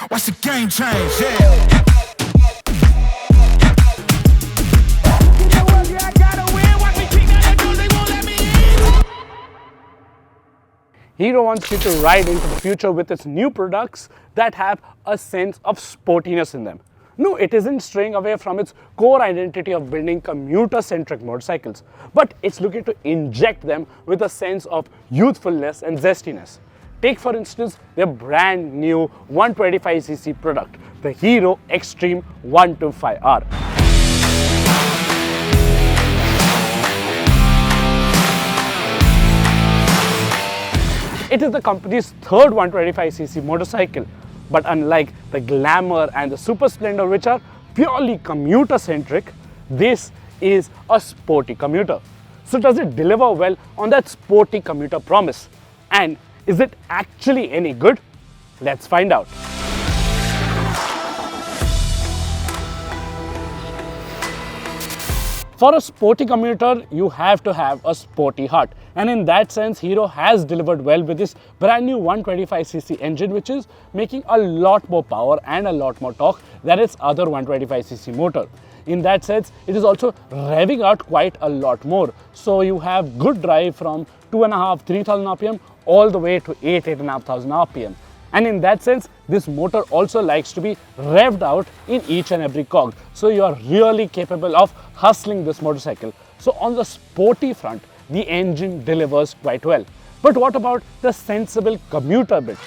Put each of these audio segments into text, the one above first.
Watch the game change, yeah. Hero wants you to ride into the future with its new products that have a sense of sportiness in them. No, it isn't straying away from its core identity of building commuter-centric motorcycles, but it's looking to inject them with a sense of youthfulness and zestiness. Take for instance their brand new 125cc product, the Hero Xtreme 125R. It is the company's third 125cc motorcycle, but unlike the Glamour and the Super Splendor, which are purely commuter-centric, this is a sporty commuter. So does it deliver well on that sporty commuter promise? And is it actually any good? Let's find out. For a sporty commuter, you have to have a sporty heart. And in that sense, Hero has delivered well with this brand new 125cc engine, which is making a lot more power and a lot more torque than its other 125cc motor. In that sense, it is also revving out quite a lot more. So you have good drive from 2,500–3,000 RPM all the way to 8,500 RPM. And in that sense, this motor also likes to be revved out in each and every cog. So you are really capable of hustling this motorcycle. So on the sporty front, the engine delivers quite well. But what about the sensible commuter bits?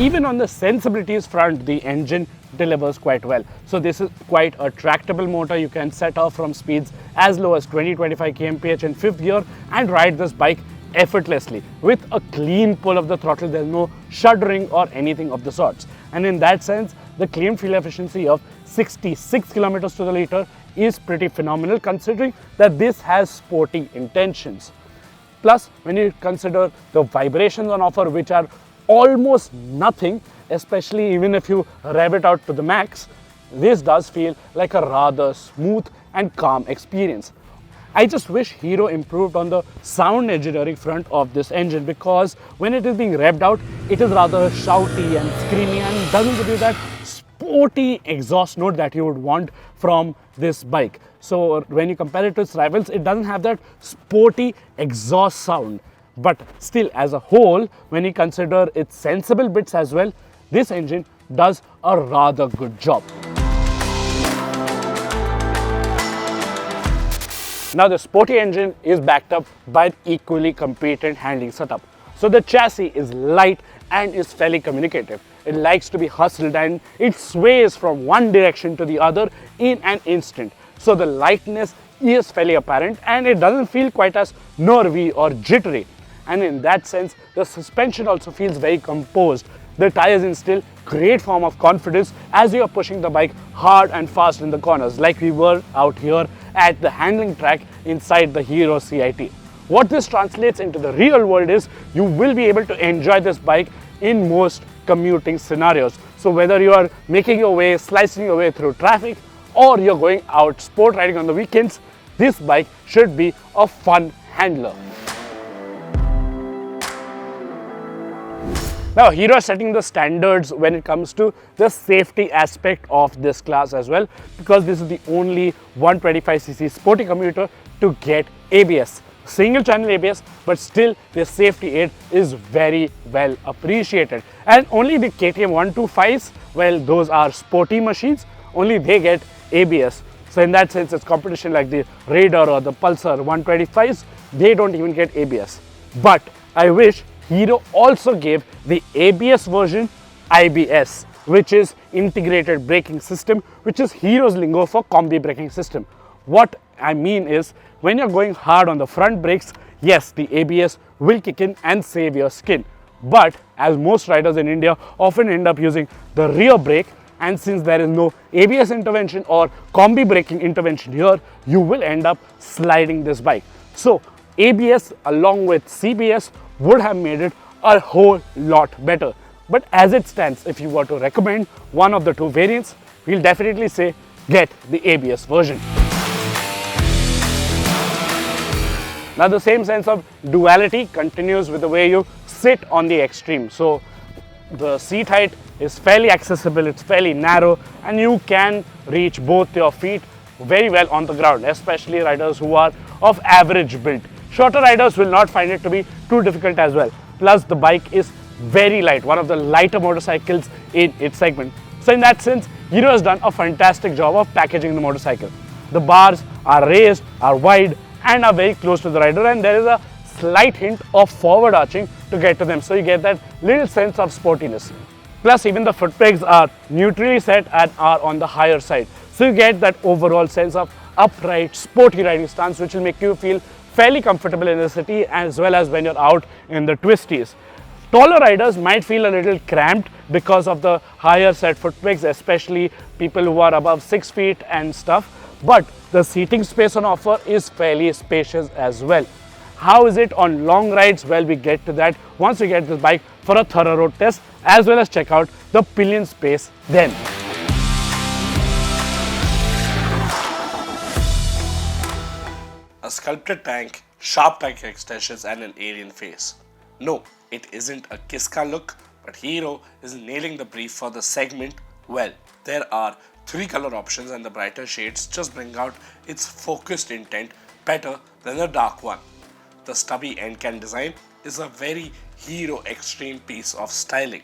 Even on the sensibilities front, the engine delivers quite well. So this is quite a tractable motor. You can set off from speeds as low as 20–25 kmph in fifth gear and ride this bike effortlessly with a clean pull of the throttle. There's no shuddering or anything of the sorts. And in that sense, the claimed fuel efficiency of 66 kilometers to the liter is pretty phenomenal, considering that this has sporty intentions. Plus, when you consider the vibrations on offer, which are almost nothing, especially even if you rev it out to the max, this does feel like a rather smooth and calm experience. I just wish Hero improved on the sound engineering front of this engine, because when it is being revved out, it is rather shouty and screamy and doesn't give you that sporty exhaust note that you would want from this bike. So when you compare it to its rivals, it doesn't have that sporty exhaust sound. But still, as a whole, when you consider its sensible bits as well, this engine does a rather good job. Now the Sporty engine is backed up by an equally competent handling setup. So the chassis is light and is fairly communicative. It likes to be hustled and it sways from one direction to the other in an instant. So the lightness is fairly apparent and it doesn't feel quite as nervy or jittery. And in that sense, the suspension also feels very composed. The tires instill great form of confidence as you are pushing the bike hard and fast in the corners, like we were out here at the handling track inside the Hero CIT. What this translates into the real world is you will be able to enjoy this bike in most commuting scenarios. So whether you are making your way, slicing your way through traffic, or you're going out sport riding on the weekends, this bike should be a fun handler. Now, Hero is setting the standards when it comes to the safety aspect of this class as well, because this is the only 125cc sporty commuter to get ABS. Single channel ABS, but still the safety aid is very well appreciated. And only the KTM 125s, well, those are sporty machines, only they get ABS. So in that sense, it's competition like the Raider or the Pulsar 125s, they don't even get ABS. But I wish Hero also gave the ABS version IBS, which is integrated braking system, which is Hero's lingo for combi braking system. What I mean is, when you're going hard on the front brakes, yes, the ABS will kick in and save your skin. But as most riders in India often end up using the rear brake, and since there is no ABS intervention or combi braking intervention here, you will end up sliding this bike. So ABS along with CBS would have made it a whole lot better. But as it stands, if you were to recommend one of the two variants, we'll definitely say get the ABS version. Now the same sense of duality continues with the way you sit on the Xtreme. So the seat height is fairly accessible, it's fairly narrow, and you can reach both your feet very well on the ground, especially riders who are of average build. Shorter riders will not find it to be too difficult as well. Plus the bike is very light, one of the lighter motorcycles in its segment. So in that sense, Hero has done a fantastic job of packaging the motorcycle. The bars are raised, are wide, and are very close to the rider, and there is a slight hint of forward arching to get to them, so you get that little sense of sportiness. Plus even the foot pegs are neutrally set and are on the higher side, so you get that overall sense of upright, sporty riding stance, which will make you feel fairly comfortable in the city as well as when you're out in the twisties. Taller riders might feel a little cramped because of the higher set foot pegs, especially people who are above 6 feet and stuff, but the seating space on offer is fairly spacious as well. How is it on long rides? Well, we get to that once we get this bike for a thorough road test, as well as check out the pillion space then. A sculpted tank, sharp tank extensions and an alien face. No, it isn't a Kiska look, but Hero is nailing the brief for the segment well. There are 3 color options and the brighter shades just bring out its focused intent better than the dark one. The stubby end can design is a very Hero Xtreme piece of styling.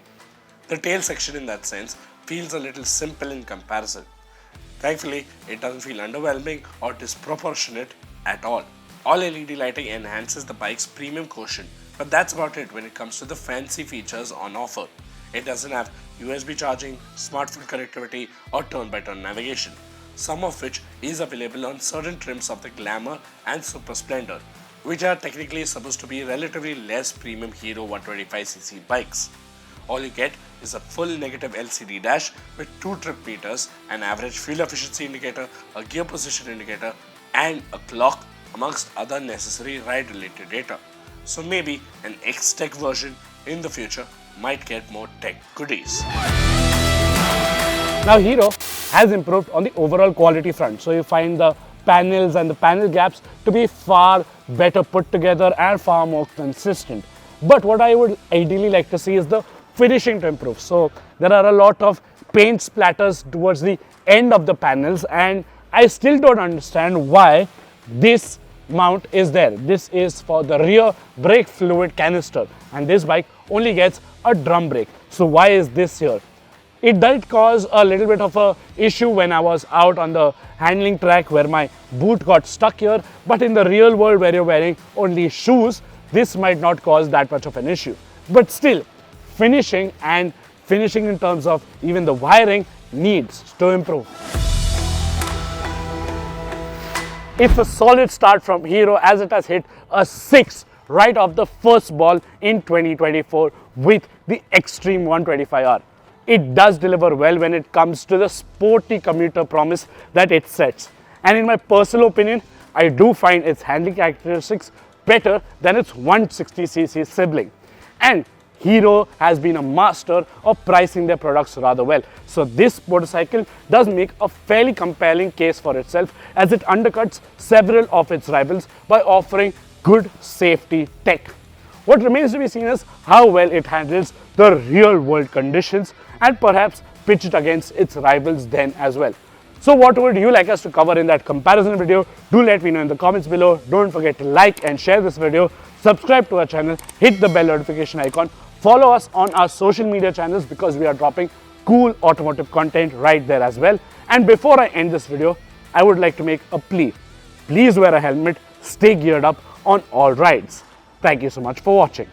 The tail section in that sense feels a little simple in comparison. Thankfully, it doesn't feel underwhelming or disproportionate at all. All LED lighting enhances the bike's premium quotient, but that's about it when it comes to the fancy features on offer. It doesn't have USB charging, smartphone connectivity or turn-by-turn navigation, some of which is available on certain trims of the Glamour and Super Splendor, which are technically supposed to be relatively less premium Hero 125cc bikes. All you get is a full negative LCD dash with 2 trip meters, an average fuel efficiency indicator, a gear position indicator, and a clock amongst other necessary ride-related data. So maybe an X-Tech version in the future might get more tech goodies. Now Hero has improved on the overall quality front, so you find the panels and the panel gaps to be far better put together and far more consistent. But what I would ideally like to see is the finishing to improve. So there are a lot of paint splatters towards the end of the panels, and I still don't understand why this mount is there. This is for the rear brake fluid canister, and this bike only gets a drum brake. So why is this here? It did cause a little bit of a issue when I was out on the handling track where my boot got stuck here, but in the real world where you're wearing only shoes, this might not cause that much of an issue. But still, finishing in terms of even the wiring needs to improve. It's a solid start from Hero as it has hit a 6 right off the first ball in 2024 with the Xtreme 125R. It does deliver well when it comes to the sporty commuter promise that it sets. And in my personal opinion, I do find its handling characteristics better than its 160cc sibling. And Hero has been a master of pricing their products rather well. So this motorcycle does make a fairly compelling case for itself as it undercuts several of its rivals by offering good safety tech. What remains to be seen is how well it handles the real world conditions and perhaps pitch it against its rivals then as well. So what would you like us to cover in that comparison video? Do let me know in the comments below. Don't forget to like and share this video, subscribe to our channel, hit the bell notification icon, follow us on our social media channels because we are dropping cool automotive content right there as well. And before I end this video, I would like to make a plea. Please wear a helmet, stay geared up on all rides. Thank you so much for watching.